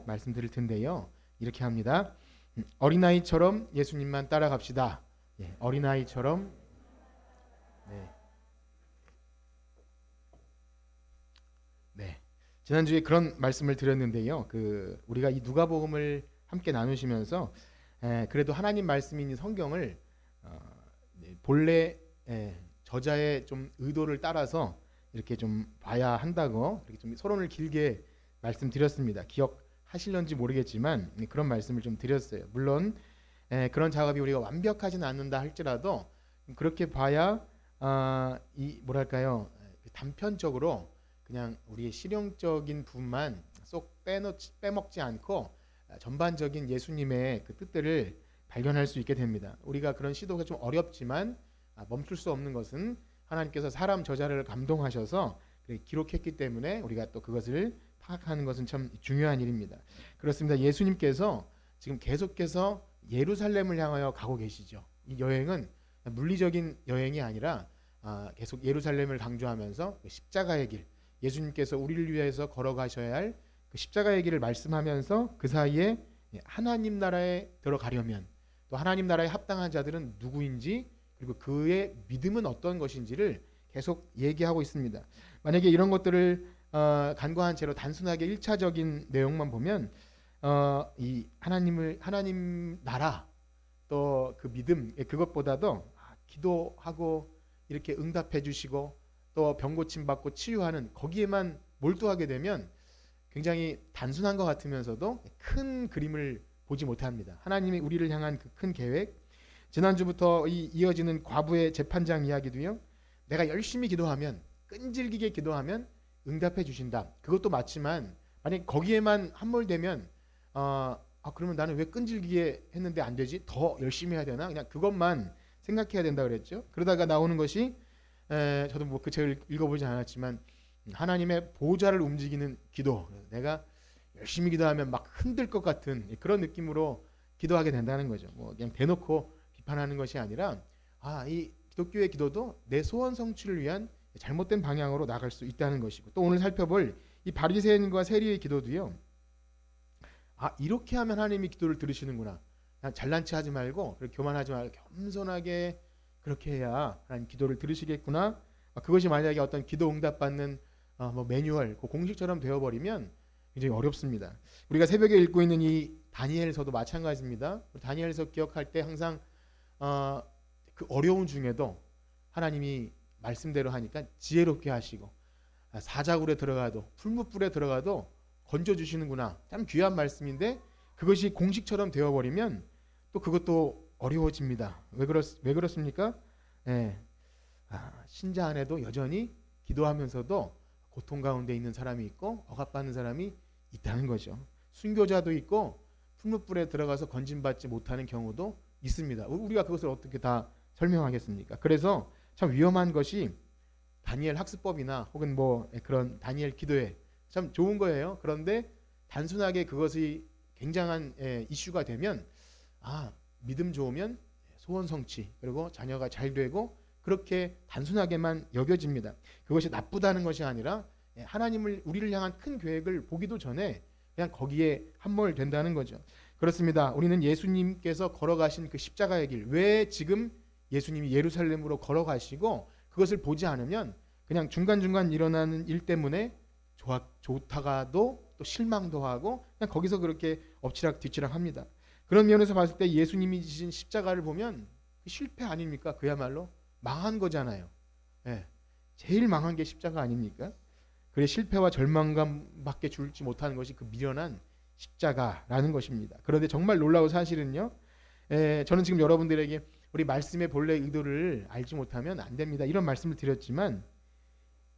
제목 말씀드릴 텐데요. 이렇게 합니다. 어린아이처럼 예수님만 따라갑시다. 예, 어린아이처럼. 네. 네. 지난주에 그런 말씀을 드렸는데요. 우리가 이 누가복음을 함께 나누시면서 그래도 하나님 말씀인 성경을 본래 저자의 좀 의도를 따라서 이렇게 좀 봐야 한다고 이렇게 좀 서론을 길게 말씀드렸습니다. 기억하실런지 모르겠지만 그런 말씀을 좀 드렸어요. 물론 그런 작업이 우리가 완벽하지는 않는다 할지라도 그렇게 봐야 이 뭐랄까요, 단편적으로 그냥 우리의 실용적인 부분만 쏙 빼먹지 않고 전반적인 예수님의 그 뜻들을 발견할 수 있게 됩니다. 우리가 그런 시도가 좀 어렵지만 멈출 수 없는 것은 하나님께서 사람 저자를 감동하셔서 기록했기 때문에 우리가 또 그것을 파악하는 것은 참 중요한 일입니다. 그렇습니다. 예수님께서 지금 계속해서 예루살렘을 향하여 가고 계시죠. 이 여행은 물리적인 여행이 아니라 계속 예루살렘을 강조하면서 십자가의 길, 예수님께서 우리를 위해서 걸어가셔야 할 그 십자가의 길을 말씀하면서 그 사이에 하나님 나라에 들어가려면 또 하나님 나라에 합당한 자들은 누구인지 그리고 그의 믿음은 어떤 것인지를 계속 얘기하고 있습니다. 만약에 이런 것들을 간과한 채로 단순하게 1차적인 내용만 보면 이 하나님 나라 또 그 믿음 그것보다도 기도하고 이렇게 응답해 주시고 또 병 고침 받고 치유하는 거기에만 몰두하게 되면 굉장히 단순한 것 같으면서도 큰 그림을 보지 못합니다. 하나님이 우리를 향한 그 큰 계획, 지난주부터 이어지는 과부의 재판장 이야기도요. 내가 열심히 기도하면, 끈질기게 기도하면 응답해 주신다. 그것도 맞지만 만약 거기에만 함몰되면 그러면 나는 왜 끈질기게 했는데 안 되지? 더 열심히 해야 되나? 그냥 그것만 생각해야 된다 그랬죠. 그러다가 나오는 것이 저도 뭐 그 책을 읽어보지 않았지만 하나님의 보좌를 움직이는 기도. 내가 열심히 기도하면 막 흔들 것 같은 그런 느낌으로 기도하게 된다는 거죠. 뭐 그냥 대놓고 비판하는 것이 아니라 이 기독교의 기도도 내 소원 성취를 위한 잘못된 방향으로 나갈 수 있다는 것이고, 또 오늘 살펴볼 이 바리새인과 세리의 기도도요. 이렇게 하면 하나님이 기도를 들으시는구나. 그냥 잘난 체 하지 말고 교만하지 말고 겸손하게 그렇게 해야 하나님 기도를 들으시겠구나. 그것이 만약에 어떤 기도 응답 받는 뭐 매뉴얼, 그 공식처럼 되어버리면 굉장히 어렵습니다. 우리가 새벽에 읽고 있는 이 다니엘서도 마찬가지입니다. 다니엘서 기억할 때 항상 그 어려운 중에도 하나님이 말씀대로 하니까 지혜롭게 하시고 사자굴에 들어가도 풀무불에 들어가도 건져주시는구나. 참 귀한 말씀인데 그것이 공식처럼 되어버리면 또 그것도 어려워집니다. 왜 그렇습니까? 신자 안에도 여전히 기도하면서도 고통 가운데 있는 사람이 있고 억압받는 사람이 있다는 거죠. 순교자도 있고 풀무불에 들어가서 건진받지 못하는 경우도 있습니다. 우리가 그것을 어떻게 다 설명하겠습니까? 그래서 참 위험한 것이 다니엘 학습법이나 혹은 뭐 그런 다니엘 기도회 참 좋은 거예요. 그런데 단순하게 그것이 굉장한 이슈가 되면 믿음 좋으면 소원 성취 그리고 자녀가 잘 되고 그렇게 단순하게만 여겨집니다. 그것이 나쁘다는 것이 아니라 하나님을 우리를 향한 큰 계획을 보기도 전에 그냥 거기에 함몰된다는 거죠. 그렇습니다. 우리는 예수님께서 걸어가신 그 십자가의 길, 왜 지금 예수님이 예루살렘으로 걸어가시고 그것을 보지 않으면 그냥 중간중간 일어나는 일 때문에 좋다가도 또 실망도 하고 그냥 거기서 그렇게 엎치락 뒤치락 합니다. 그런 면에서 봤을 때 예수님이 지신 십자가를 보면 실패 아닙니까? 그야말로 망한 거잖아요. 제일 망한 게 십자가 아닙니까? 그래 실패와 절망감밖에 줄지 못하는 것이 그 미련한 십자가라는 것입니다. 그런데 정말 놀라운 사실은요. 저는 지금 여러분들에게 우리 말씀의 본래 의도를 알지 못하면 안 됩니다. 이런 말씀을 드렸지만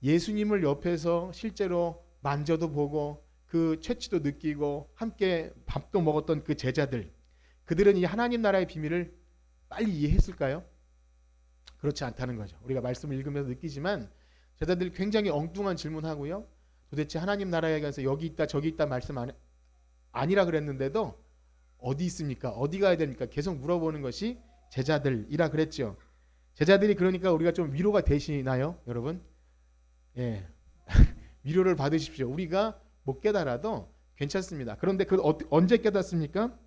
예수님을 옆에서 실제로 만져도 보고 그 채취도 느끼고 함께 밥도 먹었던 그 제자들, 그들은 이 하나님 나라의 비밀을 빨리 이해했을까요? 그렇지 않다는 거죠. 우리가 말씀을 읽으면서 느끼지만 제자들이 굉장히 엉뚱한 질문하고요. 도대체 하나님 나라에 가서 여기 있다 저기 있다 말씀 아니라 그랬는데도 어디 있습니까? 어디 가야 됩니까? 계속 물어보는 것이 제자들이라 그랬죠. 제자들이 그러니까 우리가 좀 위로가 되시나요, 여러분? 위로를 받으십시오. 우리가 못 깨달아도 괜찮습니다. 그런데 그 언제 깨닫습니까?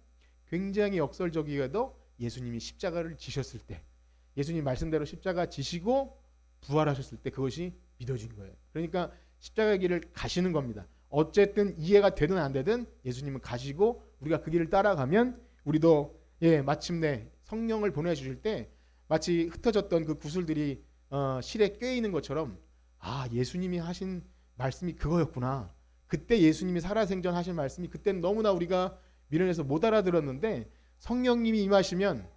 굉장히 역설적이게도 예수님이 십자가를 지셨을 때, 예수님 말씀대로 십자가 지시고 부활하셨을 때 그것이 믿어진 거예요. 그러니까 십자가의 길을 가시는 겁니다. 어쨌든 이해가 되든 안 되든 예수님은 가시고 우리가 그 길을 따라가면 우리도 마침내 성령을 보내주실 때 마치 흩어졌던 그 구슬들이 실에 꿰 있는 것처럼 예수님이 하신 말씀이 그거였구나. 그때 예수님이 살아생전 하신 말씀이 그때는 너무나 우리가 미련해서 못 알아들었는데 성령님이 임하시면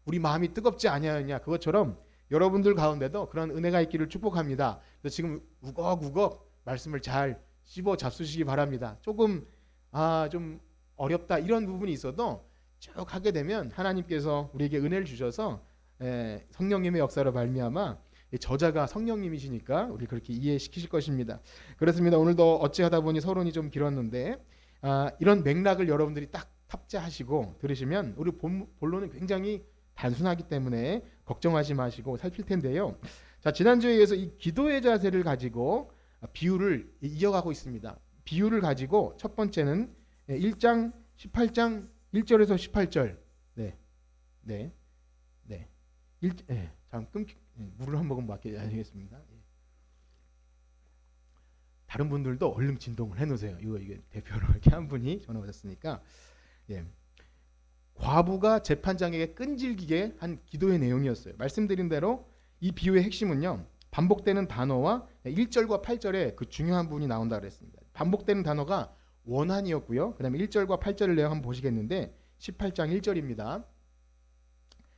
우리 마음이 뜨겁지 아니하느냐. 그것처럼 여러분들 가운데도 그런 은혜가 있기를 축복합니다. 그래서 지금 우걱우걱 말씀을 잘 씹어 잡수시기 바랍니다. 조금 좀 어렵다 이런 부분이 있어도 쭉 하게 되면 하나님께서 우리에게 은혜를 주셔서 성령님의 역사로 말미암아 저자가 성령님이시니까 우리 그렇게 이해시키실 것입니다. 그렇습니다. 오늘도 어찌하다 보니 서론이 좀 길었는데 이런 맥락을 여러분들이 딱 탑재하시고 들으시면 우리 본론은 굉장히 단순하기 때문에 걱정하지 마시고 살필 텐데요. 자, 지난주에 이어서 이 기도의 자세를 가지고 비유를 이어가고 있습니다. 비유를 가지고 첫 번째는 1장 18장 1절에서 18절. 잠깐 물을 한 모금 맡겨야겠습니다. 다른 분들도 얼른 진동을 해놓으세요. 이게 대표로 이렇게 한 분이 전화 오셨으니까. 과부가 재판장에게 끈질기게 한 기도의 내용이었어요. 말씀드린 대로 이 비유의 핵심은요, 반복되는 단어와 1절과 8절에 그 중요한 부분이 나온다 그랬습니다. 반복되는 단어가 원한이었고요. 그 다음에 1절과 8절을 내용 한번 보시겠는데 18장 1절입니다.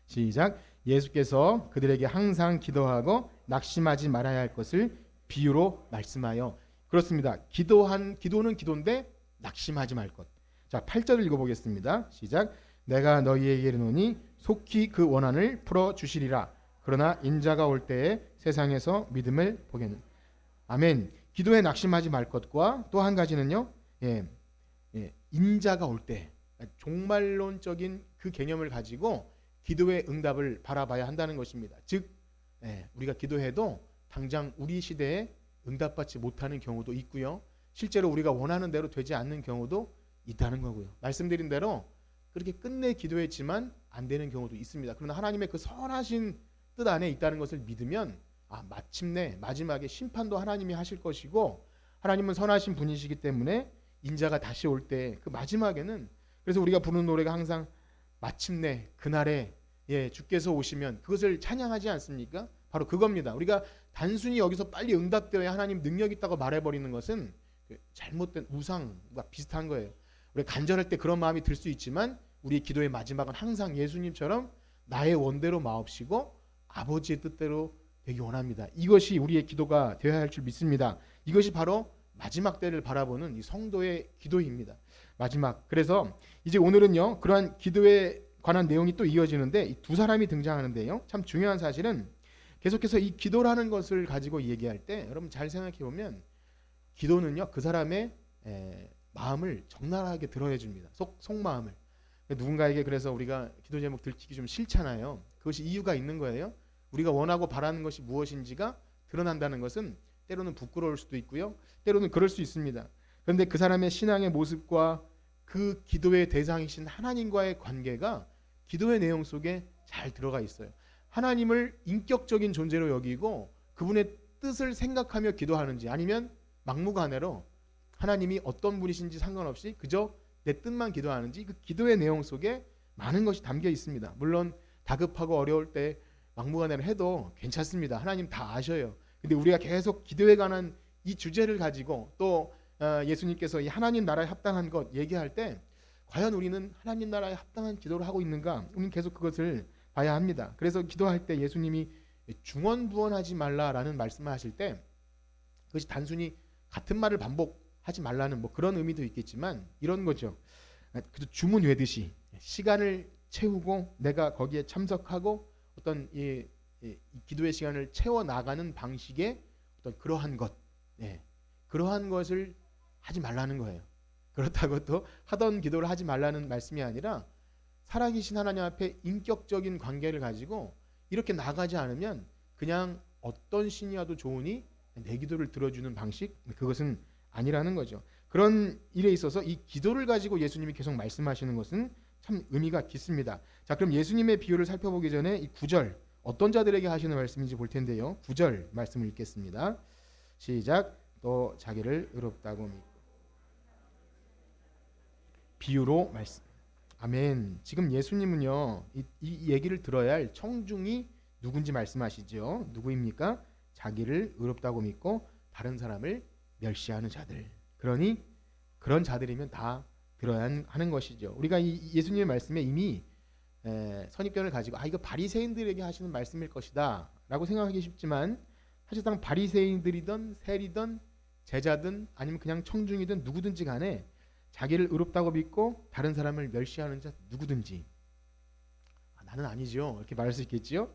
시작. 예수께서 그들에게 항상 기도하고 낙심하지 말아야 할 것을 비유로 말씀하여. 그렇습니다. 기도는 기도인데 낙심하지 말 것. 자, 8절을 읽어보겠습니다. 시작. 내가 너희에게 이르노니 속히 그 원한을 풀어주시리라. 그러나 인자가 올 때에 세상에서 믿음을 보겠는. 아멘. 기도에 낙심하지 말 것과 또 한 가지는요, 인자가 올 때, 종말론적인 그 개념을 가지고 기도의 응답을 바라봐야 한다는 것입니다. 즉 우리가 기도해도 당장 우리 시대에 응답받지 못하는 경우도 있고요, 실제로 우리가 원하는 대로 되지 않는 경우도 있다는 거고요. 말씀드린 대로 그렇게 끝내 기도했지만 안 되는 경우도 있습니다. 그러나 하나님의 그 선하신 뜻 안에 있다는 것을 믿으면 마침내 마지막에 심판도 하나님이 하실 것이고, 하나님은 선하신 분이시기 때문에 인자가 다시 올 때 그 마지막에는, 그래서 우리가 부르는 노래가 항상 마침내 그날에 주께서 오시면 그것을 찬양하지 않습니까? 바로 그겁니다. 우리가 단순히 여기서 빨리 응답되어야 하나님 능력 있다고 말해버리는 것은 잘못된 우상과 비슷한 거예요. 우리가 간절할 때 그런 마음이 들 수 있지만 우리의 기도의 마지막은 항상 예수님처럼 나의 원대로 마옵시고 아버지의 뜻대로 되기 원합니다. 이것이 우리의 기도가 되어야 할 줄 믿습니다. 이것이 바로 마지막 때를 바라보는 이 성도의 기도입니다. 마지막. 그래서 이제 오늘은요, 그러한 기도에 관한 내용이 또 이어지는데 이 두 사람이 등장하는데요, 참 중요한 사실은 계속해서 이 기도라는 것을 가지고 얘기할 때 여러분 잘 생각해 보면 기도는요, 그 사람의 마음을 적나라하게 드러내 줍니다. 속마음을. 누군가에게 그래서 우리가 기도 제목 들키기 좀 싫잖아요. 그것이 이유가 있는 거예요. 우리가 원하고 바라는 것이 무엇인지가 드러난다는 것은 때로는 부끄러울 수도 있고요, 때로는 그럴 수 있습니다. 그런데 그 사람의 신앙의 모습과 그 기도의 대상이신 하나님과의 관계가 기도의 내용 속에 잘 들어가 있어요. 하나님을 인격적인 존재로 여기고 그분의 뜻을 생각하며 기도하는지, 아니면 막무가내로 하나님이 어떤 분이신지 상관없이 그저 내 뜻만 기도하는지, 그 기도의 내용 속에 많은 것이 담겨 있습니다. 물론 다급하고 어려울 때 막무가내로 해도 괜찮습니다. 하나님 다 아셔요. 근데 우리가 계속 기도에 관한 이 주제를 가지고 또 예수님께서 이 하나님 나라에 합당한 것 얘기할 때 과연 우리는 하나님 나라에 합당한 기도를 하고 있는가? 우리는 계속 그것을 봐야 합니다. 그래서 기도할 때 예수님이 중언부언하지 말라라는 말씀을 하실 때 그것이 단순히 같은 말을 반복하지 말라는 그런 의미도 있겠지만 이런 거죠. 주문 외듯이 시간을 채우고 내가 거기에 참석하고 어떤 이 기도의 시간을 채워 나가는 방식의 어떤 그러한 것, 그러한 것을 하지 말라는 거예요. 그렇다고 또 하던 기도를 하지 말라는 말씀이 아니라 살아계신 하나님 앞에 인격적인 관계를 가지고 이렇게 나가지 않으면 그냥 어떤 신이 와도 좋으니 내 기도를 들어주는 방식, 그것은 아니라는 거죠. 그런 일에 있어서 이 기도를 가지고 예수님이 계속 말씀하시는 것은 참 의미가 깊습니다. 자, 그럼 예수님의 비유를 살펴보기 전에 이 9절 어떤 자들에게 하시는 말씀인지 볼 텐데요. 9절 말씀을 읽겠습니다. 시작. 또 자기를 의롭다고 믿고. 비유로 말씀. 아멘. 지금 예수님은요, 이 얘기를 들어야 할 청중이 누군지 말씀하시죠. 누구입니까? 자기를 의롭다고 믿고 다른 사람을 멸시하는 자들. 그러니 그런 자들이면 다 들어야 하는 것이죠. 우리가 이 예수님의 말씀에 이미 선입견을 가지고 이거 바리새인들에게 하시는 말씀일 것이다 라고 생각하기 쉽지만, 사실상 바리새인들이든 세리든 제자든 아니면 그냥 청중이든 누구든지 간에 자기를 의롭다고 믿고 다른 사람을 멸시하는 자 누구든지 나는 아니죠 이렇게 말할 수 있겠지요.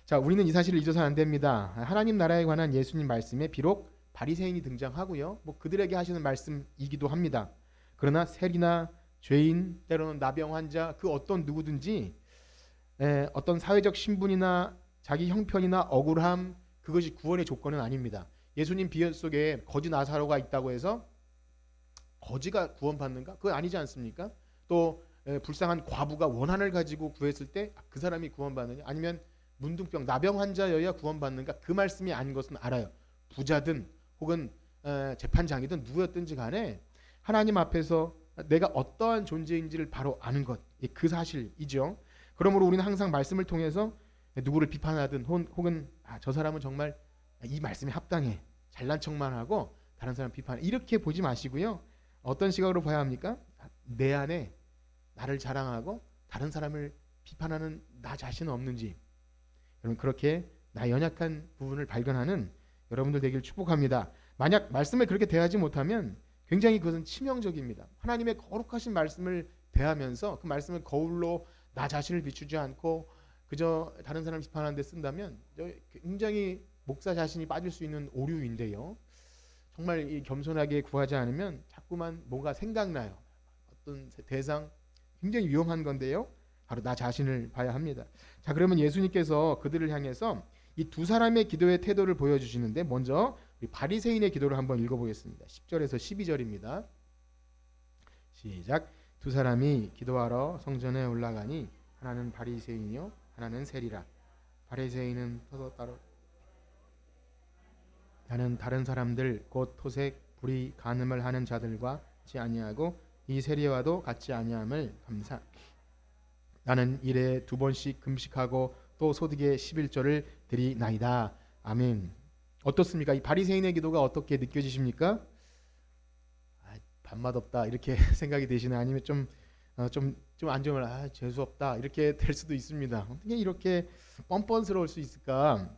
자, 우리는 이 사실을 잊어서는 안 됩니다. 하나님 나라에 관한 예수님 말씀에 비록 바리새인이 등장하고요, 뭐 그들에게 하시는 말씀이기도 합니다. 그러나 세리나 죄인, 때로는 나병 환자, 그 어떤 누구든지 어떤 사회적 신분이나 자기 형편이나 억울함, 그것이 구원의 조건은 아닙니다. 예수님 비유 속에 거지 나사로가 있다고 해서 거지가 구원받는가? 그건 아니지 않습니까? 또 불쌍한 과부가 원한을 가지고 구했을 때 그 사람이 구원받느냐? 아니면 문둥병, 나병 환자여야 구원받는가? 그 말씀이 아닌 것은 알아요. 부자든 혹은 재판장이든 누구였든지 간에 하나님 앞에서 내가 어떠한 존재인지를 바로 아는 것, 그 사실이죠. 그러므로 우리는 항상 말씀을 통해서 누구를 비판하든 혹은 저 사람은 정말 이 말씀에 합당해, 잘난 척만 하고 다른 사람 비판해, 이렇게 보지 마시고요. 어떤 시각으로 봐야 합니까? 내 안에 나를 자랑하고 다른 사람을 비판하는 나 자신은 없는지, 여러분 그렇게 나 연약한 부분을 발견하는 여러분들 되길 축복합니다. 만약 말씀을 그렇게 대하지 못하면 굉장히 그것은 치명적입니다. 하나님의 거룩하신 말씀을 대하면서 그 말씀을 거울로 나 자신을 비추지 않고 그저 다른 사람 비판하는 데 쓴다면 굉장히 목사 자신이 빠질 수 있는 오류인데요. 정말 이 겸손하게 구하지 않으면 자꾸만 뭔가 생각나요. 어떤 대상, 굉장히 위험한 건데요. 바로 나 자신을 봐야 합니다. 자, 그러면 예수님께서 그들을 향해서 이 두 사람의 기도의 태도를 보여주시는데, 먼저 우리 바리새인의 기도를 한번 읽어보겠습니다. 10절에서 12절입니다. 시작. 두 사람이 기도하러 성전에 올라가니 하나는 바리새인이요 하나는 세리라. 바리새인은 서서 따로 나는 다른 사람들 곧 토색 불의 간음을 하는 자들과 같이 아니하고 이 세리와도 같이 아니함을 감사. 나는 일에 2번씩 금식하고 또 소득의 11조를 드리나이다. 아멘. 어떻습니까? 이 바리새인의 기도가 어떻게 느껴지십니까? 밥맛 없다 이렇게 생각이 되시나요? 아니면 좀 안 좋으면 재수 없다 이렇게 될 수도 있습니다. 어떻게 이렇게 뻔뻔스러울 수 있을까?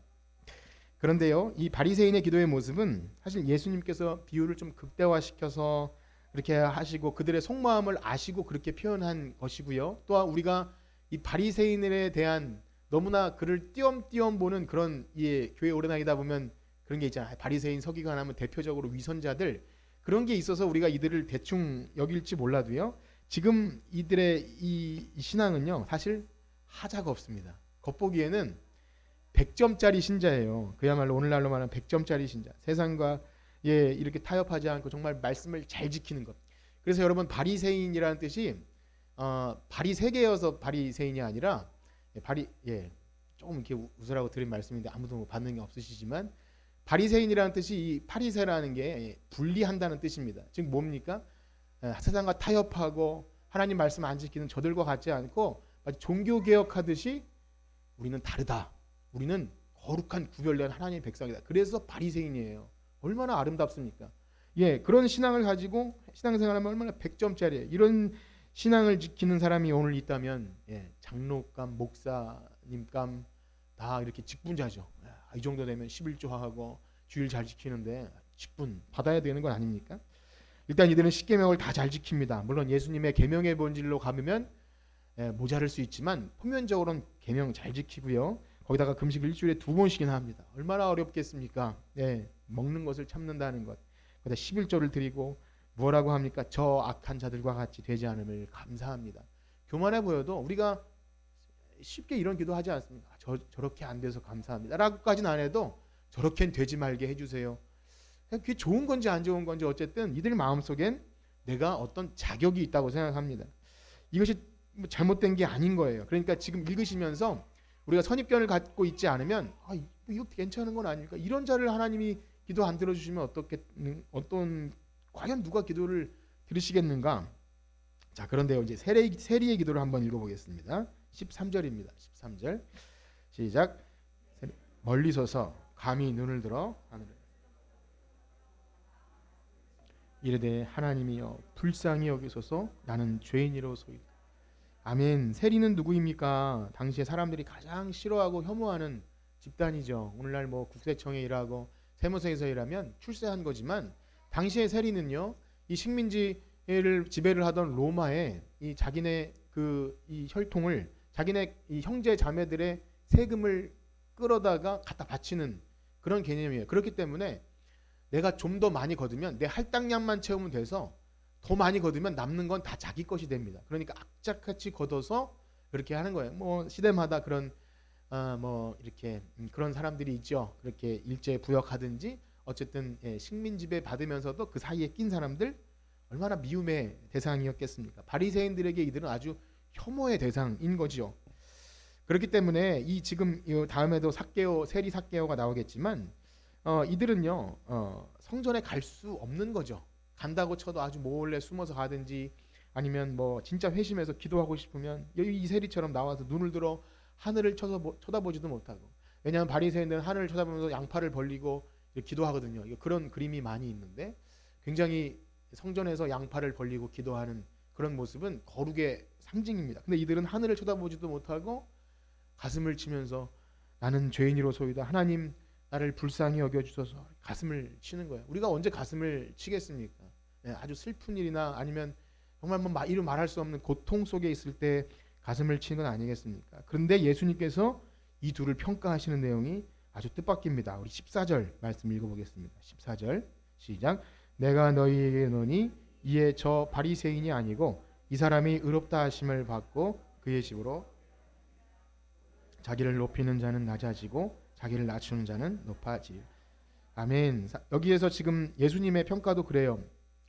그런데요, 이 바리새인의 기도의 모습은 사실 예수님께서 비유를 좀 극대화시켜서 그렇게 하시고 그들의 속마음을 아시고 그렇게 표현한 것이고요. 또한 우리가 이 바리새인에 대한 너무나 그를 띄엄띄엄 보는 그런 교회 오래 다니다 보면 그런 게 있잖아요. 바리새인 서기관 하면 대표적으로 위선자들, 그런 게 있어서 우리가 이들을 대충 여길지 몰라도요, 지금 이들의 이 신앙은요 사실 하자가 없습니다. 겉보기에는 100점짜리 신자예요. 그야말로 오늘날로 말하면 100점짜리 신자. 세상과 이렇게 타협하지 않고 정말 말씀을 잘 지키는 것. 그래서 여러분 바리새인이라는 뜻이 바리새계여서 바리새인이 아니라 조금 이렇게 웃으라고 드린 말씀인데 아무도 반응이 없으시지만, 바리새인이라는 뜻이 이 파리새라는 게 분리한다는 뜻입니다. 즉 뭡니까? 세상과 타협하고 하나님 말씀 안 지키는 저들과 같지 않고 종교 개혁하듯이 우리는 다르다. 우리는 거룩한 구별된 하나님의 백성이다. 그래서 바리새인이에요. 얼마나 아름답습니까? 그런 신앙을 가지고 신앙생활하면 얼마나 100점짜리예요. 이런 신앙을 지키는 사람이 오늘 있다면 장로감, 목사님감 다 이렇게 직분자죠. 이 정도 되면 11조 하고 주일 잘 지키는데 직분 받아야 되는 건 아닙니까? 일단 이들은 십계명을 다 잘 지킵니다. 물론 예수님의 계명의 본질로 가면 모자랄 수 있지만 표면적으로는 계명 잘 지키고요. 거기다가 금식을 일주일에 2번씩이나 합니다. 얼마나 어렵겠습니까? 먹는 것을 참는다는 것. 거기다 11조를 드리고 뭐라고 합니까? 저 악한 자들과 같이 되지 않음을 감사합니다. 교만해 보여도 우리가 쉽게 이런 기도 하지 않습니까? 저렇게 안 돼서 감사합니다 라고까지는 안 해도 저렇게는 되지 말게 해주세요. 그게 좋은 건지 안 좋은 건지 어쨌든 이들 마음속엔 내가 어떤 자격이 있다고 생각합니다. 이것이 뭐 잘못된 게 아닌 거예요. 그러니까 지금 읽으시면서 우리가 선입견을 갖고 있지 않으면 이거 괜찮은 건 아닐까? 이런 자를 하나님이 기도 안 들어주시면 과연 누가 기도를 들으시겠는가? 자, 그런데요, 이제 세리의 기도를 한번 읽어보겠습니다. 13절입니다. 13절 시작. 멀리 서서 감히 눈을 들어 하늘을 이르되 하나님이여 불쌍히 여기소서 나는 죄인이로소이다. 아멘. 세리는 누구입니까? 당시에 사람들이 가장 싫어하고 혐오하는 집단이죠. 오늘날 뭐 국세청에 일하고 세무서에서 일하면 출세한 거지만 당시의 세리는요, 이 식민지를 지배를 하던 로마에 이 자기네 이 혈통을 자기네 이 형제 자매들의 세금을 끌어다가 갖다 바치는 그런 개념이에요. 그렇기 때문에 내가 좀 더 많이 거두면 내 할당량만 채우면 돼서 더 많이 거두면 남는 건 다 자기 것이 됩니다. 그러니까 악착같이 걷어서 그렇게 하는 거예요. 뭐 시대마다 그런 이렇게 그런 사람들이 있죠. 그렇게 일제 부역하든지 어쨌든 식민 지배 받으면서도 그 사이에 낀 사람들 얼마나 미움의 대상이었겠습니까? 바리새인들에게 이들은 아주 혐오의 대상인 거지요. 그렇기 때문에 이 지금 다음에도 세리 삭개오가 나오겠지만 이들은요 성전에 갈 수 없는 거죠. 간다고 쳐도 아주 몰래 숨어서 가든지 아니면 뭐 진짜 회심해서 기도하고 싶으면 이 세리처럼 나와서 눈을 들어 하늘을 쳐다보지도 못하고, 왜냐하면 바리새인들은 하늘을 쳐다보면서 양팔을 벌리고 기도하거든요. 그런 그림이 많이 있는데 굉장히 성전에서 양팔을 벌리고 기도하는 그런 모습은 거룩의 상징입니다. 근데 이들은 하늘을 쳐다보지도 못하고 가슴을 치면서 나는 죄인이로소이다. 하나님 나를 불쌍히 여겨주소서. 가슴을 치는 거예요. 우리가 언제 가슴을 치겠습니까? 아주 슬픈 일이나 아니면 정말 뭐 이루 말할 수 없는 고통 속에 있을 때 가슴을 치는 건 아니겠습니까? 그런데 예수님께서 이 둘을 평가하시는 내용이 아주 뜻밖입니다. 우리 14절 말씀 읽어보겠습니다. 14절 시작. 내가 너희에게 이르노니 이에 저 바리새인이 아니고 이 사람이 의롭다 하심을 받고 그의 집으로 자기를 높이는 자는 낮아지고 자기를 낮추는 자는 높아지리. 아멘. 여기에서 지금 예수님의 평가도 그래요.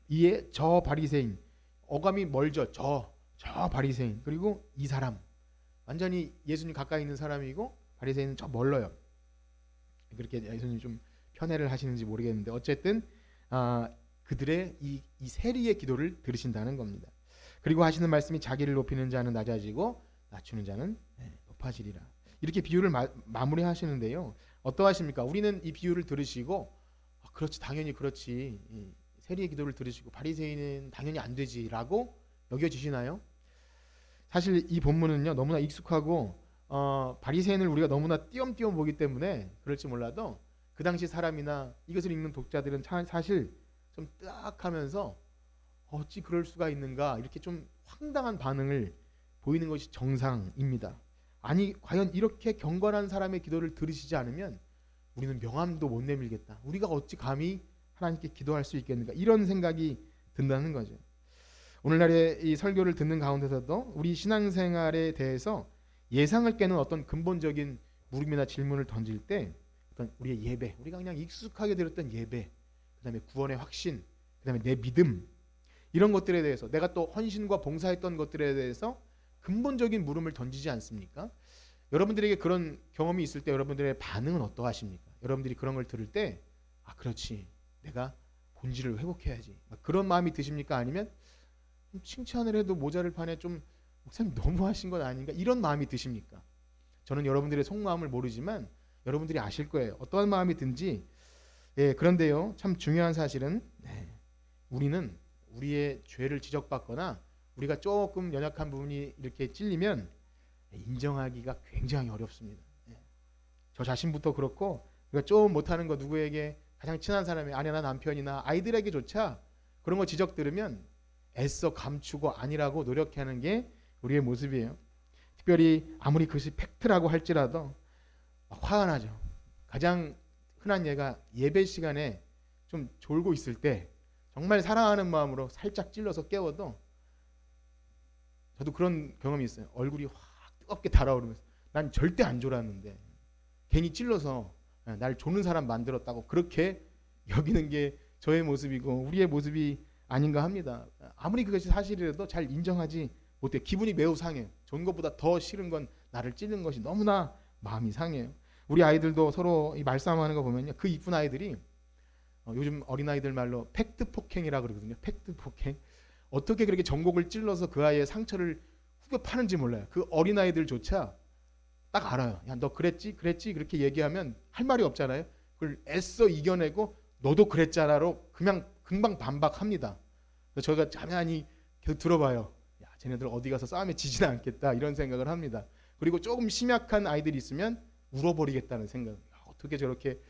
이에 저 바리새인, 어감이 멀죠. 저 바리새인, 그리고 이 사람, 완전히 예수님 가까이 있는 사람이고 바리새인은 저 멀어요. 그렇게 예수님 좀 편애를 하시는지 모르겠는데 어쨌든 그들의 이 세리의 기도를 들으신다는 겁니다. 그리고 하시는 말씀이 자기를 높이는 자는 낮아지고 낮추는 자는 높아지리라. 이렇게 비유를 마무리 하시는데요. 어떠하십니까? 우리는 이 비유를 들으시고 그렇지, 당연히 그렇지, 세리의 기도를 들으시고 바리새인은 당연히 안 되지라고 여겨지시나요? 사실 이 본문은요 너무나 익숙하고 바리새인을 우리가 너무나 띄엄띄엄 보기 때문에 그럴지 몰라도 그 당시 사람이나 이것을 읽는 독자들은 사실 좀 뜨악하면서 어찌 그럴 수가 있는가, 이렇게 좀 황당한 반응을 보이는 것이 정상입니다. 아니 과연 이렇게 경건한 사람의 기도를 들으시지 않으면 우리는 명함도 못 내밀겠다. 우리가 어찌 감히 하나님께 기도할 수 있겠는가, 이런 생각이 든다는 거죠. 오늘날의 이 설교를 듣는 가운데서도 우리 신앙생활에 대해서 예상을 깨는 어떤 근본적인 물음이나 질문을 던질 때 어떤 우리의 예배, 우리가 그냥 익숙하게 들었던 예배, 그다음에 구원의 확신, 그다음에 내 믿음, 이런 것들에 대해서 내가 또 헌신과 봉사했던 것들에 대해서 근본적인 물음을 던지지 않습니까? 여러분들에게 그런 경험이 있을 때 여러분들의 반응은 어떠하십니까? 여러분들이 그런 걸 들을 때 그렇지, 내가 본질을 회복해야지, 그런 마음이 드십니까? 아니면 칭찬을 해도 모자를 판에 좀 목사님 너무하신 건 아닌가, 이런 마음이 드십니까? 저는 여러분들의 속마음을 모르지만 여러분들이 아실 거예요. 어떠한 마음이 든지. 그런데요 참 중요한 사실은 우리는 우리의 죄를 지적받거나 우리가 조금 연약한 부분이 이렇게 찔리면 인정하기가 굉장히 어렵습니다. 저 자신부터 그렇고 우리가 좀 못하는 거 누구에게, 가장 친한 사람의 아내나 남편이나 아이들에게조차 그런 거 지적 들으면 애써 감추고 아니라고 노력하는 게 우리의 모습이에요. 특별히 아무리 그것이 팩트라고 할지라도 화가 나죠. 가장 흔한 예가 예배 시간에 좀 졸고 있을 때 정말 사랑하는 마음으로 살짝 찔러서 깨워도, 저도 그런 경험이 있어요. 얼굴이 확 뜨겁게 달아오르면서 난 절대 안 졸았는데 괜히 찔러서 날 조는 사람 만들었다고 그렇게 여기는 게 저의 모습이고 우리의 모습이 아닌가 합니다. 아무리 그것이 사실이라도 잘 인정하지 못해. 기분이 매우 상해요. 좋은 것보다 더 싫은 건 나를 찌르는 것이 너무나 마음이 상해요. 우리 아이들도 서로 이 말싸움하는 거 보면요, 그 이쁜 아이들이 요즘 어린아이들 말로 팩트 폭행이라 그러거든요. 팩트 폭행. 어떻게 그렇게 전곡을 찔러서 그 아이의 상처를 후벼 파는지 몰라요. 그 어린아이들조차 딱 알아요. 야, 너 그랬지? 그랬지? 그렇게 얘기하면 할 말이 없잖아요. 그걸 애써 이겨내고 너도 그랬잖아로 그냥 금방 반박합니다. 그래서 저희가 가만히 계속 들어봐요. 야, 쟤네들 어디 가서 싸움에 지지는 않겠다 이런 생각을 합니다. 그리고 조금 심약한 아이들이 있으면 울어버리겠다는 생각. 야, 어떻게 저렇게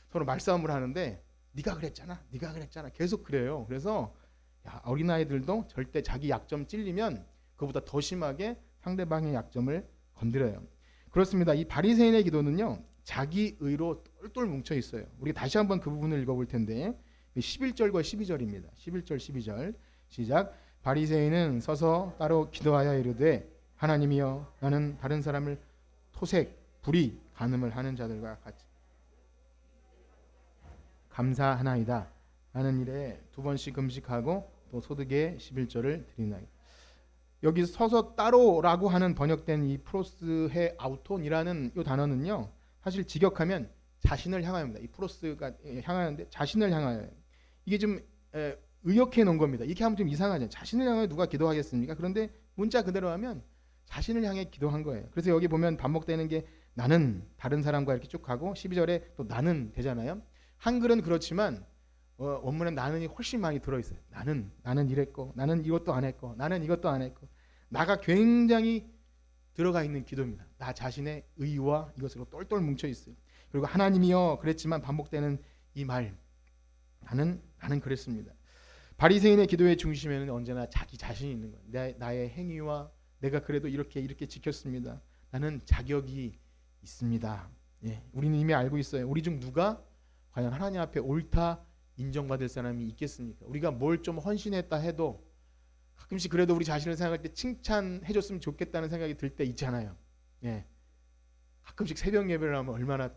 서로 말싸움을 하는데 네가 그랬잖아, 네가 그랬잖아 계속 그래요. 그래서 야, 어린아이들도 절대 자기 약점 찔리면 그보다 더 심하게 상대방의 약점을 건드려요. 그렇습니다. 이 바리새인의 기도는요, 자기 의로 똘똘 뭉쳐 있어요. 우리가 다시 한번 그 부분을 읽어볼 텐데 11절과 12절입니다. 11절 12절 시작. 바리새인은 서서 따로 기도하여 이르되 하나님이여 나는 다른 사람을 토색, 불의, 간음을 하는 자들과 같이 감사하나이다 하는 일에 두 번씩 금식하고 또 소득의 11절을 드리나이다. 여기 서서 따로라고 하는 번역된 이 프로스헤 아우톤이라는 이 단어는요, 사실 직역하면 자신을 향하여입니다. 이 프로스가 향하는데 자신을 향하여. 이게 좀 의역해 놓은 겁니다. 이렇게 하면 좀 이상하죠. 자신을 향하여 누가 기도하겠습니까? 그런데 문자 그대로 하면 자신을 향해 기도한 거예요. 그래서 여기 보면 반복되는 게 나는 다른 사람과 이렇게 쭉 가고 12절에 또 나는 되잖아요. 한글은 그렇지만 원문에 나는이 훨씬 많이 들어있어요. 나는 이랬고 나는 이것도 안 했고 나는 이것도 안 했고 나가 굉장히 들어가 있는 기도입니다. 나 자신의 의와 이것으로 똘똘 뭉쳐 있어요. 그리고 하나님이여 그랬지만 반복되는 이 말 나는 그랬습니다. 바리새인의 기도의 중심에는 언제나 자기 자신이 있는 거예요. 나의 행위와 내가 그래도 이렇게 지켰습니다. 나는 자격이 있습니다. 예, 우리는 이미 알고 있어요. 우리 중 누가 과연 하나님 앞에 옳다 인정받을 사람이 있겠습니까? 우리가 뭘 좀 헌신했다 해도 가끔씩 그래도 우리 자신을 생각할 때 칭찬해줬으면 좋겠다는 생각이 들 때 있잖아요. 예, 가끔씩 새벽 예배를 하면 얼마나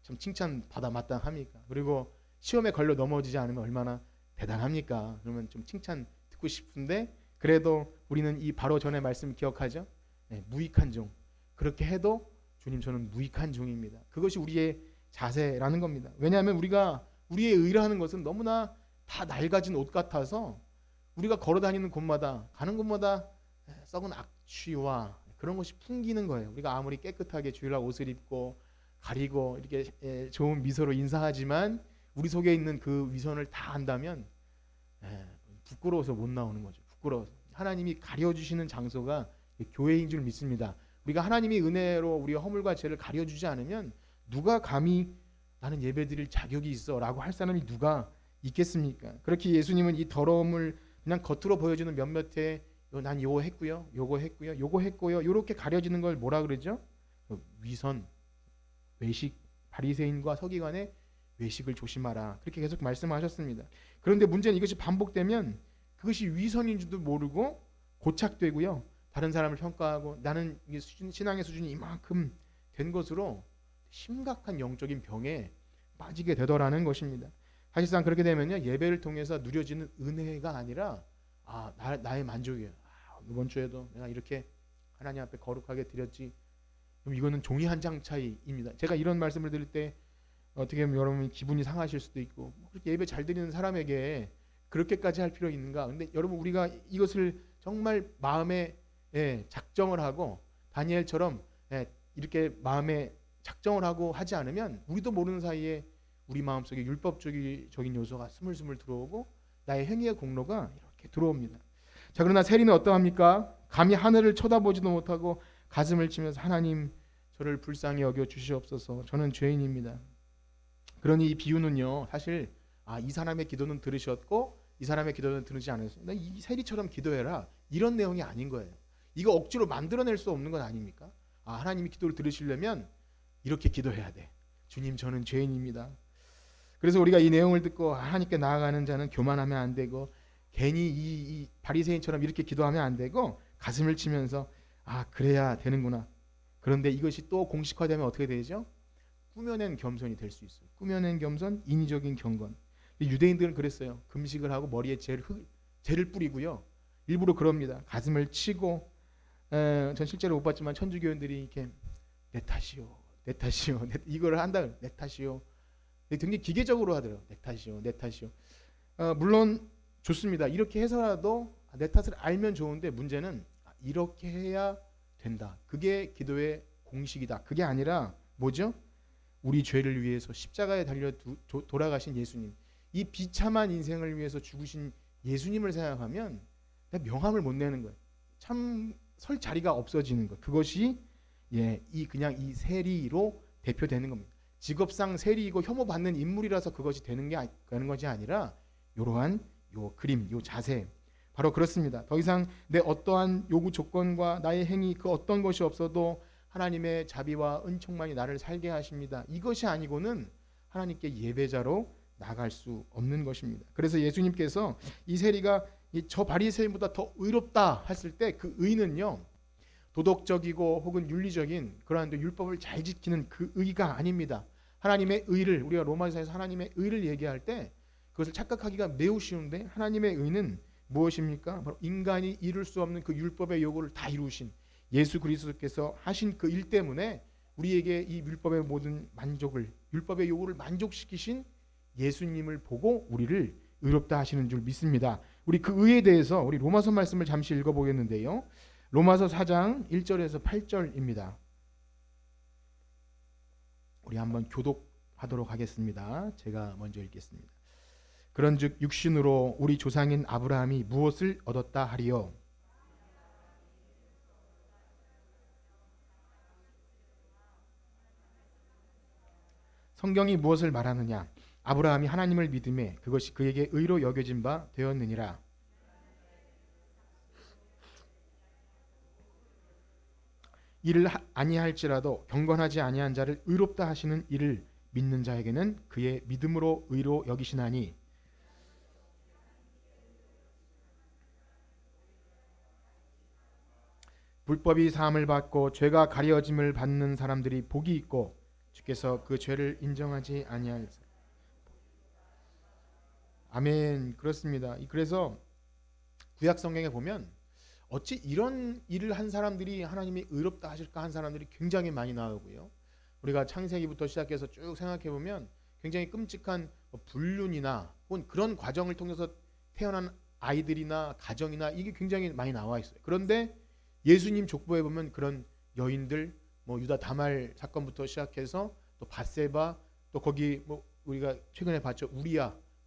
참 칭찬 받아 마땅합니까? 그리고 시험에 걸려 넘어지지 않으면 얼마나 대단합니까? 그러면 좀 칭찬 듣고 싶은데 그래도 우리는 이 바로 전에 말씀 기억하죠? 예, 무익한 종. 그렇게 해도 주님 저는 무익한 종입니다. 그것이 우리의 자세라는 겁니다. 왜냐하면 우리가 우리의 의라는 것은 너무나 다 낡아진 옷 같아서 우리가 걸어다니는 곳마다 가는 곳마다 썩은 악취와 그런 것이 풍기는 거예요. 우리가 아무리 깨끗하게 주일날 옷을 입고 가리고 이렇게 좋은 미소로 인사하지만 우리 속에 있는 그 위선을 다 안다면 부끄러워서 못 나오는 거죠. 부끄러워서. 하나님이 가려주시는 장소가 교회인 줄 믿습니다. 우리가 하나님의 은혜로 우리의 허물과 죄를 가려주지 않으면 누가 감히 나는 예배드릴 자격이 있어 라고 할 사람이 누가 있겠습니까? 그렇게 예수님은 이 더러움을 그냥 겉으로 보여주는 몇몇의 난 요거 했고요, 요거 했고요, 요거 했고요 이렇게 가려지는 걸 뭐라 그러죠? 위선, 외식, 바리새인과 서기관의 외식을 조심하라 그렇게 계속 말씀하셨습니다. 그런데 문제는 이것이 반복되면 그것이 위선인 줄도 모르고 고착되고요. 다른 사람을 평가하고 나는 신앙의 수준이 이만큼 된 것으로 심각한 영적인 병에 빠지게 되더라는 것입니다. 사실상 그렇게 되면요, 예배를 통해서 누려지는 은혜가 아니라 나의 만족이에요. 이번 주에도 내가 이렇게 하나님 앞에 거룩하게 드렸지. 그럼 이거는 종이 한 장 차이입니다. 제가 이런 말씀을 드릴 때 어떻게 보면 여러분 기분이 상하실 수도 있고 그렇게 예배 잘 드리는 사람에게 그렇게까지 할 필요 있는가? 근데 여러분 우리가 이것을 정말 마음에 작정을 하고 다니엘처럼 이렇게 마음에 작정을 하고 하지 않으면 우리도 모르는 사이에 우리 마음속에 율법적인 요소가 스물스물 들어오고 나의 행위의 공로가 이렇게 들어옵니다. 자, 그러나 세리는 어떠합니까? 감히 하늘을 쳐다보지도 못하고 가슴을 치면서 하나님 저를 불쌍히 여겨 주시옵소서. 저는 죄인입니다. 그러니 이 비유는요, 사실 이 사람의 기도는 들으셨고 이 사람의 기도는 들으지 않으셨습니다. 이 세리처럼 기도해라 이런 내용이 아닌 거예요. 이거 억지로 만들어낼 수 없는 건 아닙니까? 하나님이 기도를 들으시려면 이렇게 기도해야 돼. 주님 저는 죄인입니다. 그래서 우리가 이 내용을 듣고 하나님께 나아가는 자는 교만하면 안 되고 괜히 이 바리새인처럼 이렇게 기도하면 안 되고 가슴을 치면서 그래야 되는구나. 그런데 이것이 또 공식화되면 어떻게 되죠? 꾸며낸 겸손이 될 수 있어요. 꾸며낸 겸손, 인위적인 경건. 유대인들은 그랬어요. 금식을 하고 머리에 재를 뿌리고요. 일부러 그럽니다. 가슴을 치고 전 실제로 못 봤지만 천주교인들이 이렇게 내 탓이요, 내 탓이요, 이걸 한다. 내 탓이요. 굉장히 기계적으로 하더라고요. 내 탓이요, 내 탓이요. 물론 좋습니다. 이렇게 해서라도 내 탓을 알면 좋은데 문제는 이렇게 해야 된다. 그게 기도의 공식이다. 그게 아니라 뭐죠? 우리 죄를 위해서 십자가에 달려 돌아가신 예수님, 이 비참한 인생을 위해서 죽으신 예수님을 생각하면 명함을 못 내는 거예요. 참 설 자리가 없어지는 것. 그것이 그냥 이 세리로 대표되는 겁니다. 직업상 세리이고 혐오받는 인물이라서 그것이 되는 것이 아니라 이러한 요 그림, 요 자세, 바로 그렇습니다. 더 이상 내 어떠한 요구 조건과 나의 행위 그 어떤 것이 없어도 하나님의 자비와 은총만이 나를 살게 하십니다. 이것이 아니고는 하나님께 예배자로 나갈 수 없는 것입니다. 그래서 예수님께서 이 세리가 저 바리새인보다 더 의롭다 했을 때 그 의는요, 도덕적이고 혹은 윤리적인 그러한 율법을 잘 지키는 그 의가 아닙니다. 하나님의 의를, 우리가 로마서에서 하나님의 의를 얘기할 때 그것을 착각하기가 매우 쉬운데, 하나님의 의는 무엇입니까? 바로 인간이 이룰 수 없는 그 율법의 요구를 다 이루신 예수 그리스도께서 하신 그 일 때문에 우리에게 이 율법의 모든 만족을, 율법의 요구를 만족시키신 예수님을 보고 우리를 의롭다 하시는 줄 믿습니다. 우리 그 의에 대해서 우리 로마서 말씀을 잠시 읽어보겠는데요. 로마서 4장 1절에서 8절입니다. 우리 한번 교독하도록 하겠습니다. 제가 먼저 읽겠습니다. 그런즉 육신으로 우리 조상인 아브라함이 무엇을 얻었다 하리요? 성경이 무엇을 말하느냐? 아브라함이 하나님을 믿음에 그것이 그에게 의로 여겨진 바 되었느니라. 이를 아니할지라도 경건하지 아니한 자를 의롭다 하시는 이를 믿는 자에게는 그의 믿음으로 의로 여기시나니, 불법이 사함을 받고 죄가 가려짐을 받는 사람들이 복이 있고 주께서 그 죄를 인정하지 아니할. 아멘. 그렇습니다. 그래서 구약 성경에 보면 어찌 이런 일을 한 사람들이 하나님이 의롭다 하실까 한 사람들이 굉장히 많이 나오고요. 우리가 창세기부터 시작해서 쭉 생각해 보면 굉장히 끔찍한 불륜이나 혹은 그런 과정을 통해서 태어난 아이들이나 가정이나 이게 굉장히 많이 나와 있어요. 그런데 예수님 족보에 보면 그런 여인들, 유다 다말 사건부터 시작해서 또 밧세바, 또 거기 우리가 최근에 봤죠,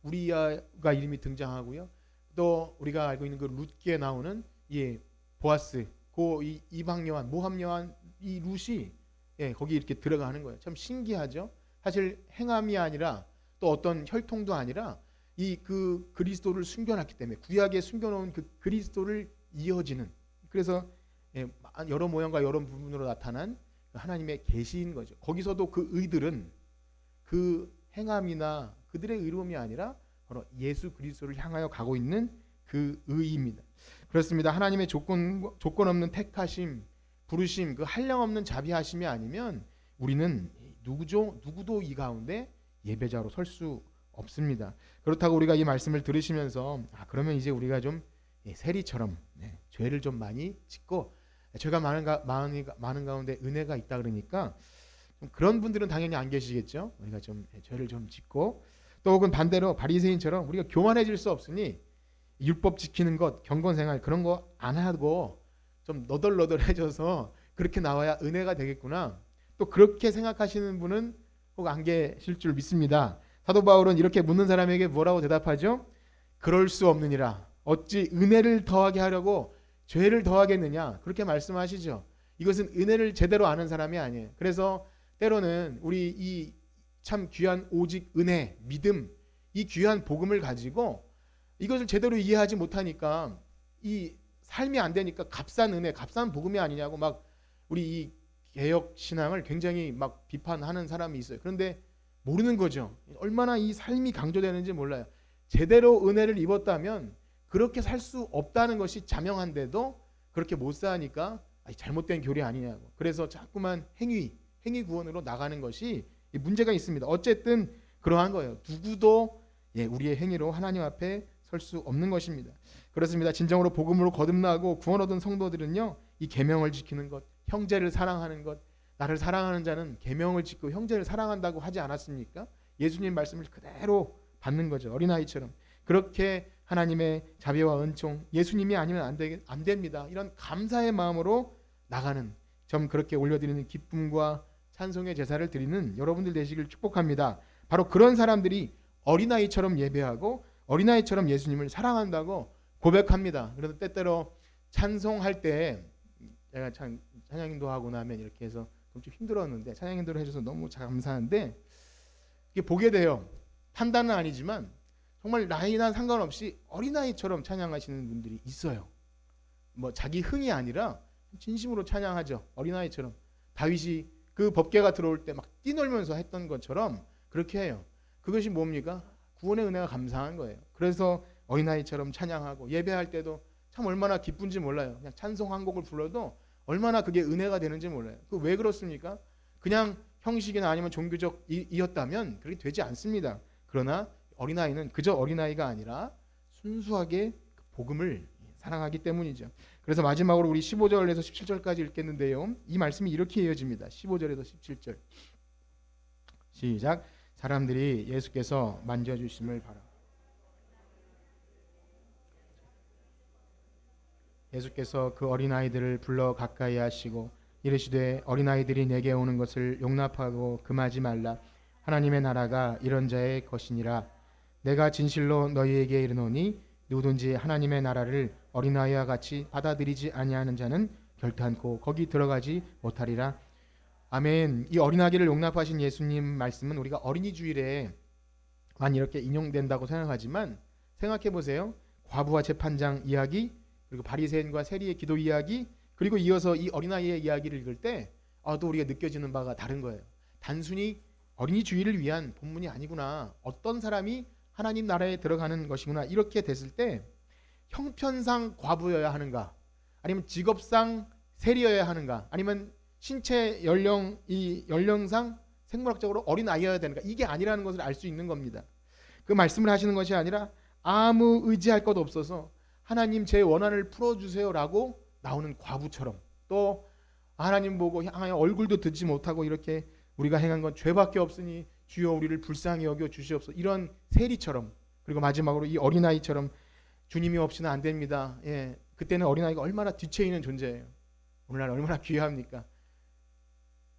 우리야가 이름이 등장하고요. 또 우리가 알고 있는 그 룻기에 나오는 보아스, 그 이방 여한, 모함 여한, 이 룻이 거기 이렇게 들어가는 거예요. 참 신기하죠. 사실 행함이 아니라 또 어떤 혈통도 아니라 그 그리스도를 숨겨놨기 때문에, 구약에 숨겨놓은 그 그리스도를 이어지는, 그래서 여러 모양과 여러 부분으로 나타난 하나님의 계시인 거죠. 거기서도 그 의들은 그 행함이나 그들의 의로움이 아니라 바로 예수 그리스도를 향하여 가고 있는 그 의입니다. 그렇습니다. 하나님의 조건 없는 택하심, 부르심, 그 한량없는 자비하심이 아니면 우리는 누구도 이 가운데 예배자로 설 수 없습니다. 그렇다고 우리가 이 말씀을 들으시면서 그러면 이제 우리가 좀 세리처럼 죄를 좀 많이 짓고 죄가 많은 가운데 은혜가 있다 그러니까 좀 그런 분들은 당연히 안 계시겠죠. 우리가 좀 죄를 좀 짓고, 또 혹은 반대로 바리새인처럼 우리가 교만해질 수 없으니 율법 지키는 것, 경건생활 그런 거 안 하고 좀 너덜너덜해져서 그렇게 나와야 은혜가 되겠구나, 또 그렇게 생각하시는 분은 혹 안 계실 줄 믿습니다. 사도 바울은 이렇게 묻는 사람에게 뭐라고 대답하죠? 그럴 수 없느니라. 어찌 은혜를 더하게 하려고 죄를 더하겠느냐, 그렇게 말씀하시죠. 이것은 은혜를 제대로 아는 사람이 아니에요. 그래서 때로는 우리 이 참 귀한 오직 은혜, 믿음, 이 귀한 복음을 가지고 이것을 제대로 이해하지 못하니까 이 삶이 안 되니까 값싼 은혜, 값싼 복음이 아니냐고 막 우리 이 개혁 신앙을 굉장히 막 비판하는 사람이 있어요. 그런데 모르는 거죠. 얼마나 이 삶이 강조되는지 몰라요. 제대로 은혜를 입었다면 그렇게 살 수 없다는 것이 자명한데도 그렇게 못 사니까 잘못된 교리 아니냐고. 그래서 자꾸만 행위 구원으로 나가는 것이 문제가 있습니다. 어쨌든 그러한 거예요. 누구도 우리의 행위로 하나님 앞에 설 수 없는 것입니다. 그렇습니다. 진정으로 복음으로 거듭나고 구원 얻은 성도들은요, 이 계명을 지키는 것, 형제를 사랑하는 것, 나를 사랑하는 자는 계명을 지키고 형제를 사랑한다고 하지 않았습니까? 예수님 말씀을 그대로 받는 거죠. 어린아이처럼. 그렇게 하나님의 자비와 은총, 예수님이 아니면 안 됩니다. 이런 감사의 마음으로 나가는, 좀 그렇게 올려드리는 기쁨과 찬송의 제사를 드리는 여러분들 되시길 축복합니다. 바로 그런 사람들이 어린아이처럼 예배하고 어린아이처럼 예수님을 사랑한다고 고백합니다. 그래서 때때로 찬송할 때 제가 찬양인도 하고 나면 이렇게 해서 좀 힘들었는데 찬양인도를 해줘서 너무 감사한데 이게 보게 돼요. 판단은 아니지만 정말 나이나 상관없이 어린아이처럼 찬양하시는 분들이 있어요. 뭐 자기 흥이 아니라 진심으로 찬양하죠. 어린아이처럼. 다윗이 그 법궤가 들어올 때 막 뛰놀면서 했던 것처럼 그렇게 해요. 그것이 뭡니까? 구원의 은혜가 감사한 거예요. 그래서 어린아이처럼 찬양하고 예배할 때도 참 얼마나 기쁜지 몰라요. 그냥 찬송 한 곡을 불러도 얼마나 그게 은혜가 되는지 몰라요. 그 왜 그렇습니까? 그냥 형식이나 아니면 종교적이었다면 그렇게 되지 않습니다. 그러나 어린아이는 그저 어린아이가 아니라 순수하게 복음을 사랑하기 때문이죠. 그래서 마지막으로 우리 15절에서 17절까지 읽겠는데요. 이 말씀이 이렇게 이어집니다. 15절에서 17절. 시작. 사람들이 예수께서 만져주심을 바라. 예수께서 그 어린아이들을 불러 가까이 하시고 이르시되 어린아이들이 내게 오는 것을 용납하고 금하지 말라. 하나님의 나라가 이런 자의 것이니라. 내가 진실로 너희에게 이르노니 누구든지 하나님의 나라를 어린아이와 같이 받아들이지 아니하는 자는 결단코 거기 들어가지 못하리라. 아멘. 이 어린아기를 용납하신 예수님 말씀은 우리가 어린이 주일에만 이렇게 인용된다고 생각하지만 생각해 보세요. 과부와 재판장 이야기, 그리고 바리새인과 세리의 기도 이야기, 그리고 이어서 이 어린아이의 이야기를 읽을 때 또 우리가 느껴지는 바가 다른 거예요. 단순히 어린이 주일을 위한 본문이 아니구나. 어떤 사람이 하나님 나라에 들어가는 것이구나. 이렇게 됐을 때 형편상 과부여야 하는가, 아니면 직업상 세리여야 하는가, 아니면 신체 연령상 생물학적으로 어린 아이여야 되는가, 이게 아니라는 것을 알 수 있는 겁니다. 그 말씀을 하시는 것이 아니라 아무 의지할 것 없어서 하나님 제 원한을 풀어주세요라고 나오는 과부처럼, 또 하나님 보고 향하여 얼굴도 듣지 못하고 이렇게 우리가 행한 건 죄밖에 없으니 주여 우리를 불쌍히 여겨 주시옵소서, 이런 세리처럼, 그리고 마지막으로 이 어린아이처럼 주님이 없이는 안 됩니다. 그때는 어린아이가 얼마나 뒤처 있는 존재예요. 오늘날 얼마나 귀합니까?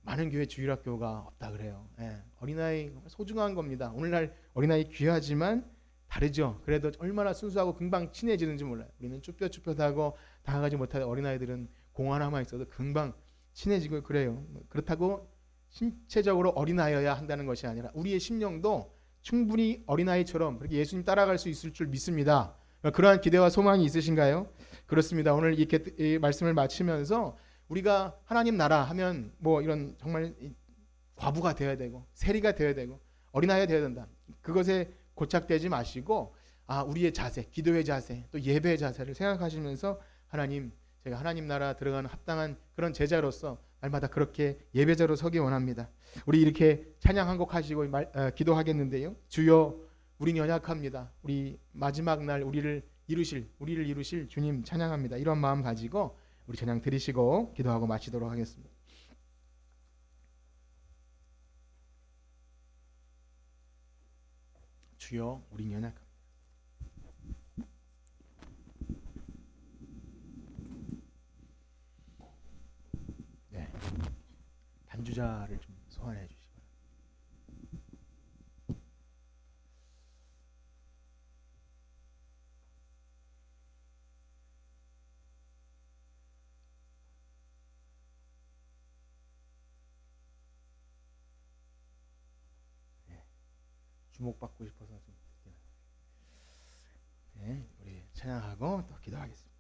많은 교회 주일학교가 없다 그래요. 어린아이 소중한 겁니다. 오늘날 어린아이 귀하지만 다르죠. 그래도 얼마나 순수하고 금방 친해지는지 몰라요. 우리는 쭈뼛쭈뼛하고 다가가지 못하는 어린아이들은 공 하나만 있어도 금방 친해지고 그래요. 그렇다고 신체적으로 어린아이여야 한다는 것이 아니라 우리의 심령도 충분히 어린아이처럼 그렇게 예수님 따라갈 수 있을 줄 믿습니다. 그러한 기대와 소망이 있으신가요? 그렇습니다. 오늘 이렇게 이 말씀을 마치면서 우리가 하나님 나라 하면 뭐 이런 정말 과부가 되어야 되고 세리가 되어야 되고 어린아이가 되어야 된다. 그것에 고착되지 마시고 우리의 자세, 기도의 자세, 또 예배의 자세를 생각하시면서 하나님, 제가 하나님 나라 들어가는 합당한 그런 제자로서 날마다 그렇게 예배자로 서기 원합니다. 우리 이렇게 찬양 한 곡 하시고 기도하겠는데요. 주여 우리는 연약합니다. 우리 마지막 날 우리를 이루실 주님 찬양합니다. 이런 마음 가지고 우리 찬양 드리시고 기도하고 마치도록 하겠습니다. 주여 우리는 연약합니다. 단주자를 좀 소환해 주시기 바랍니다. 주목받고 싶어서 좀 우리 찬양하고 또 기도하겠습니다.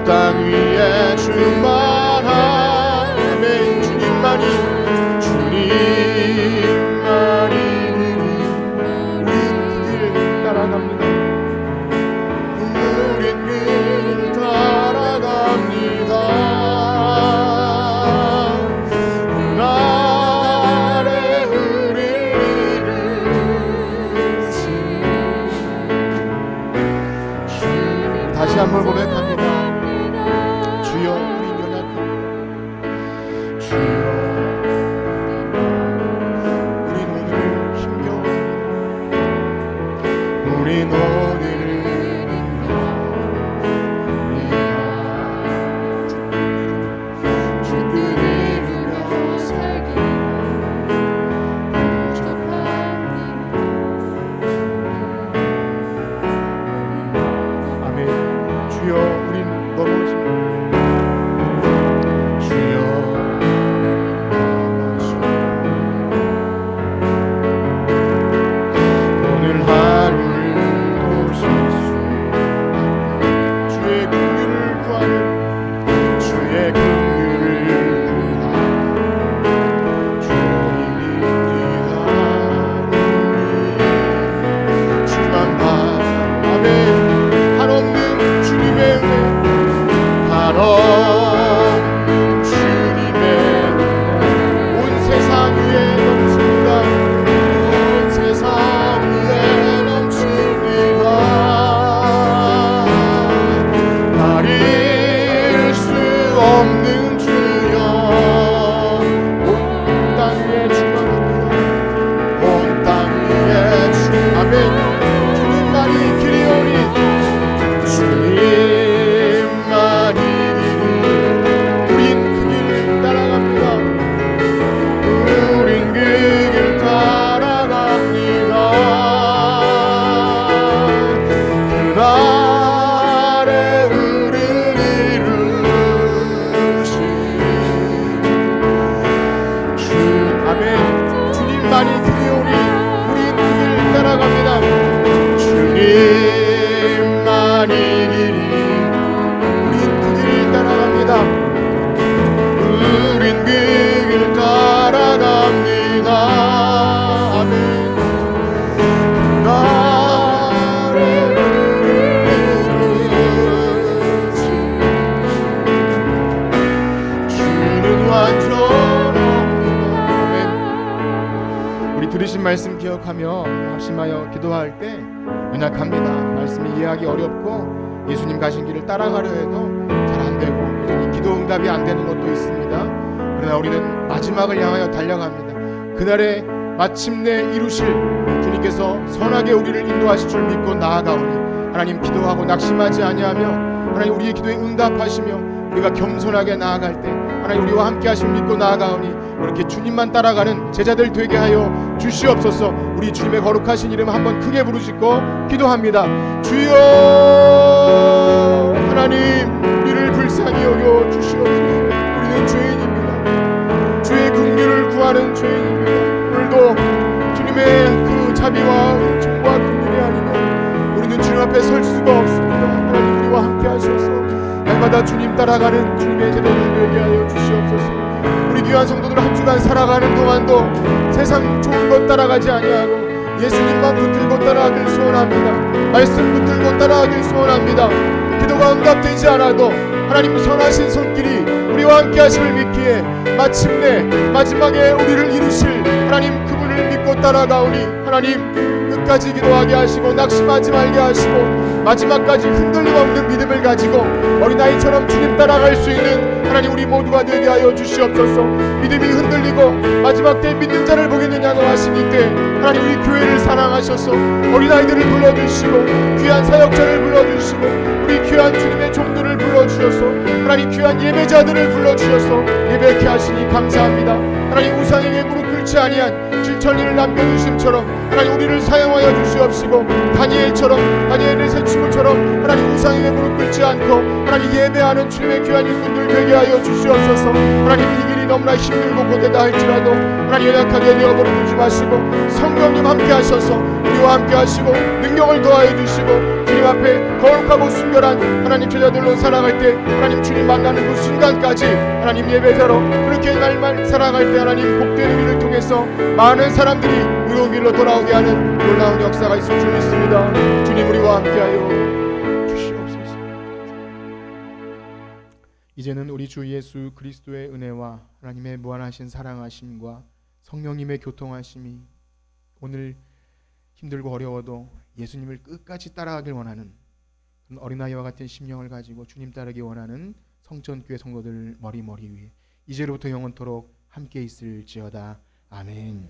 온 땅 위에 충만하네. 주님만이 우린 그 길 따라갑니다. 우린 그 길 따라갑니다. 그날에 우릴 이루시. 다시 한번 고백합니다. 주여 우린 연약합니다. 주여 우린 오늘 힘겨워합니다. 우린 오늘 주를 이루며 살기 부족한 아멘. 주여 우린 넘어집니다. 주여 오늘 하루를 도우소서. 주의 긍휼을 구하는 주의 긍휼을 구하는 주님이 귀하니 주만 바라네. 한없는 주님의 은혜, 한없는 주님의 은혜 온 세상 위에 넘칩니다. 온 세상 위에 넘칩니다. 가릴 수 없는 주여 온 땅 위에 충만합니다. 온 땅 위에 아멘. 주님만이 길이오니 주님만이 길이. 우린 그 길 따라갑니다. 우린 그 길 따라갑니다. 그날에 우릴 이루시 주 아멘. 주님만이 길이오니 우린 그 길 따라갑니다. 주님만이 길이. 우린 그 길 따라갑니다. 우린 그 길 따라갑니다. 아멘. 그날에 이루시 주는 완전합니다. 아멘. 우리 들으신 말씀 기억하며 합심하여 기도할 때 연약합니다. 말씀을 이해하기 어렵고 예수님 가신 길을 따라가려 해도 잘 안 되고 여전히 기도 응답이 안 되는 것도 있습니다. 그러나 우리는 마지막을 향하여 달려갑니다. 그날에 마침내 이루실 주님께서 선하게 우리를 인도하실 줄 믿고 나아가오니 하나님 기도하고 낙심하지 아니하며 하나님 우리의 기도에 응답하시며 우리가 겸손하게 나아갈 때 하나님 우리와 함께 하심 믿고 나아가오니 그렇게 주님만 따라가는 제자들 되게 하여 주시옵소서. 우리 주님의 거룩하신 이름 한번 크게 부르짖고 기도합니다. 주여 하나님 우리를 불쌍히 여겨 주시옵소서. 우리는 죄인입니다. 주의 긍휼을 구하는 죄인입니다. 오늘도 주님의 그 자비와 은총과 긍휼이 아니면 우리는 주님 앞에 설 수가 없습니다. 하나님 우리와 함께 하셔서 날마다 주님 따라가는 주님의 제자들 되게 하여 주시옵소서. 우리 귀한 성도들 한 주간 살아가는 동안도 세상 좋은 것 따라가지 아니하고 예수님만 붙들고 따라가길 소원합니다. 말씀 붙들고 따라가길 소원합니다. 기도가 응답되지 않아도 하나님 선하신 손길이 우리와 함께 하심을 믿기에 마침내 마지막에 우리를 이루실 하나님 그분을 믿고 따라가오니 하나님 끝까지 기도하게 하시고 낙심하지 말게 하시고 마지막까지 흔들림 없는 믿음을 가지고 어린아이처럼 주님 따라갈 수 있는 하나님 우리 모두가 되게 하여 주시옵소서. 믿음이 흔들리고 마지막 때 믿는 자를 보겠느냐고 하시니 때 하나님 우리 교회를 사랑하셔서 어린아이들을 불러주시고 귀한 사역자를 불러주시고 우리 귀한 주님의 종들을 불러주셔서 하나님 귀한 예배자들을 불러주셔서 예배케 하시니 감사합니다. 하나님 우상에게 무릎 꿇지 아니한 질천이를 남겨주심처럼 하나님 우리를 사용하여 주시옵시고 다니엘의 새 친구처럼 하나님 우상에게 무릎 꿇지 않고 하나님 예배하는 주님의 귀한 일꾼들 되게 하여 주시옵소서. 하나님 이 길이 너무나 힘들고 고되다 할지라도 하나님 연약하게 되어버리지 마시고 성령님 함께 하셔서 우리와 함께 하시고 능력을 더하여 주시고 주님 주님 앞에 거룩하고 순결한 하나님 제자들로 살아갈 때, 하나님 주님 만나는 그 순간까지 하나님 예배자로 그렇게 날만 살아갈 때 하나님 복된 우리를 통해서 많은 사람들이 의로운 길로 돌아오게 하는 놀라운 역사가 있을 줄 믿습니다. 주님 우리와 함께하여 주시옵소서. 이제는 우리 주 예수 그리스도의 은혜와 하나님의 무한하신 사랑하심과 성령님의 교통하심이 오늘 힘들고 어려워도 예수님을 끝까지 따라가길 원하는 그런 어린아이와 같은 심령을 가지고 주님 따르기 원하는 성전교회 성도들 머리 위에 이제로부터 영원토록 함께 있을지어다. 아멘.